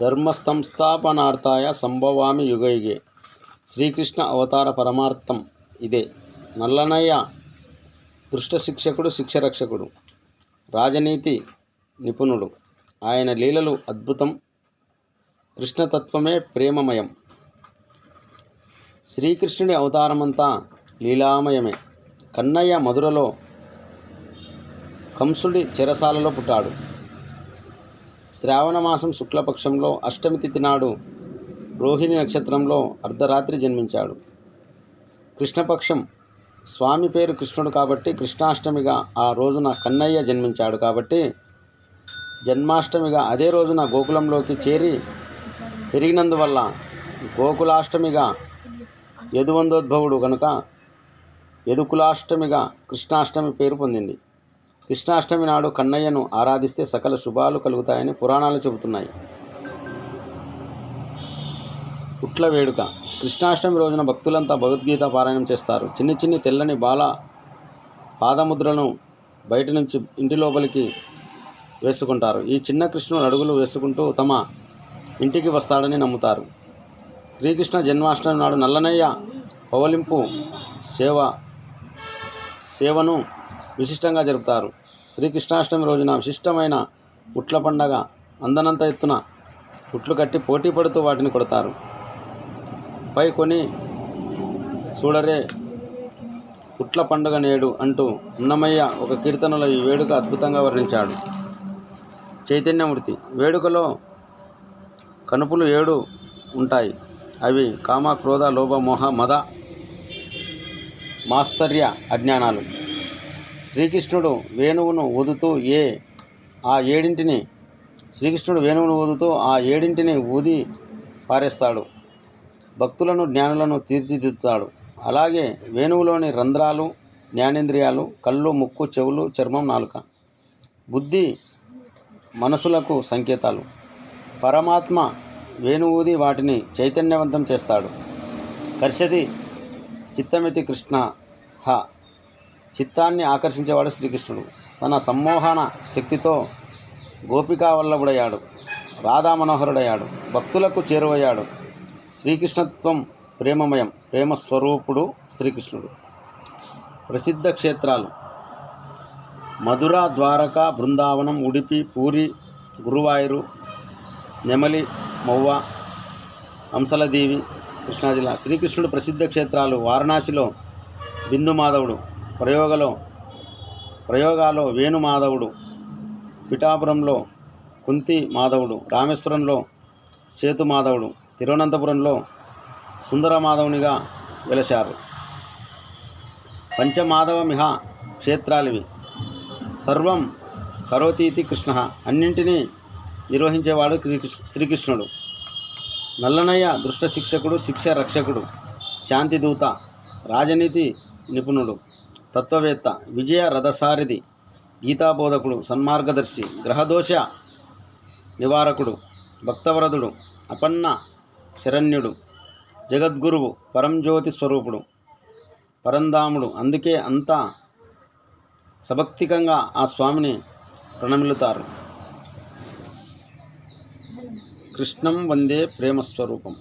ధర్మసంస్థాపనార్థాయ సంభవామి యుగయుగే. శ్రీకృష్ణ అవతార పరమార్థం ఇదే. నల్లనయ్య దుష్ట శిక్షకుడు, శిక్షరక్షకుడు, రాజనీతి నిపుణుడు. ఆయన లీలలు అద్భుతం. కృష్ణతత్వమే ప్రేమమయం. శ్రీకృష్ణుడి అవతారమంతా లీలామయమే. కన్నయ్య మధురలో కంసుడి చెరసాలలో పుట్టాడు. శ్రావణమాసం శుక్లపక్షంలో అష్టమి తిథి నాడు రోహిణి నక్షత్రంలో అర్ధరాత్రి జన్మించాడు. కృష్ణపక్షం స్వామి పేరు కృష్ణుడు కాబట్టి కృష్ణాష్టమిగా ఆ రోజున కన్నయ్య జన్మించాడు కాబట్టి జన్మాష్టమిగా అదే రోజున గోకులంలోకి చేరి పెరిగినందువల్ల గోకులాష్టమిగా యదువందోద్భవుడు కనుక యదుకులాష్టమిగా కృష్ణాష్టమి పేరు పొందింది. కృష్ణాష్టమి నాడు కన్నయ్యను ఆరాధిస్తే సకల శుభాలు కలుగుతాయని పురాణాలు చెబుతున్నాయి. పుట్ల వేడుక. కృష్ణాష్టమి రోజున భక్తులంతా భగవద్గీత పారాయణం చేస్తారు. చిన్ని తెల్లని బాల పాదముద్రలను బయట నుంచి ఇంటి లోపలికి వేసుకుంటారు. ఈ చిన్న కృష్ణుడు అడుగులు వేసుకుంటూ తమ ఇంటికి వస్తాడని నమ్ముతారు. శ్రీకృష్ణ జన్మాష్టమి నాడు నల్లనయ్య పవలింపు సేవను విశిష్టంగా జరుపుతారు. శ్రీకృష్ణాష్టమి రోజున విశిష్టమైన పుట్ల పండగ. అందనంత ఎత్తున పుట్లు కట్టి పోటీ పడుతూ వాటిని కొడతారు. పై కొని చూడరే పుట్ల పండుగ నేడు అంటూ అన్నమయ్య ఒక కీర్తనలో ఈ వేడుక అద్భుతంగా వర్ణించాడు. చైతన్యమూర్తి. వేడుకలో కనుపులు 7 ఉంటాయి. అవి కామ, క్రోధ, లోభ, మోహ, మద, మాత్సర్య, అజ్ఞానాలు. శ్రీకృష్ణుడు వేణువును ఊదుతూ ఆ ఏడింటిని ఊది పారేస్తాడు. భక్తులను, జ్ఞానులను తీర్చిదిద్దుతాడు. అలాగే వేణువులోని రంధ్రాలు జ్ఞానేంద్రియాలు, కళ్ళు, ముక్కు, చెవులు, చర్మం, నాలుక, బుద్ధి, మనసులకు సంకేతాలు. పరమాత్మ వేణువూది వాటిని చైతన్యవంతం చేస్తాడు. కర్షతి చిత్తమితి కృష్ణ. చిత్తాన్ని ఆకర్షించేవాడు శ్రీకృష్ణుడు. తన సమ్మోహన శక్తితో గోపికా వల్లభుడయ్యాడు. రాధా మనోహరుడయ్యాడు. భక్తులకు చేరువయ్యాడు. శ్రీకృష్ణత్వం ప్రేమమయం. ప్రేమస్వరూపుడు శ్రీకృష్ణుడు. ప్రసిద్ధ క్షేత్రాలు. మధుర, ద్వారక, బృందావనం, ఉడిపి, పూరి, గురువాయూరు, నెమలి, మౌవ, హంసలదేవి, కృష్ణా జిల్లా. శ్రీకృష్ణుడు ప్రసిద్ధ క్షేత్రాలు. వారణాసిలో బిందు మాధవుడు, ప్రయోగాలో వేణుమాధవుడు, పిఠాపురంలో కుంతి మాధవుడు, రామేశ్వరంలో సేతు మాధవుడు, తిరువనంతపురంలో సుందర మాధవునిగా వెలశారు. పంచమాధవమిహ క్షేత్రాలివి. సర్వం కరోతీతి కృష్ణ. అన్నింటినీ నిర్వహించేవాడు శ్రీకృష్ణుడు. నల్లనయ్య దుష్ట శిక్షకుడు, శిక్ష రక్షకుడు, శాంతిదూత, రాజనీతి నిపుణుడు, తత్వవేత్త, విజయ రథసారథి, గీతాబోధకుడు, సన్మార్గదర్శి, గ్రహదోష నివారకుడు, భక్తవరదుడు, అపన్న శరణ్యుడు, జగద్గురువు, పరంజ్యోతి స్వరూపుడు, పరంధాముడు. అందుకే అంతా సభక్తికంగా ఆ స్వామిని ప్రణమిల్లుతారు. కృష్ణం వందే ప్రేమస్వరూపం.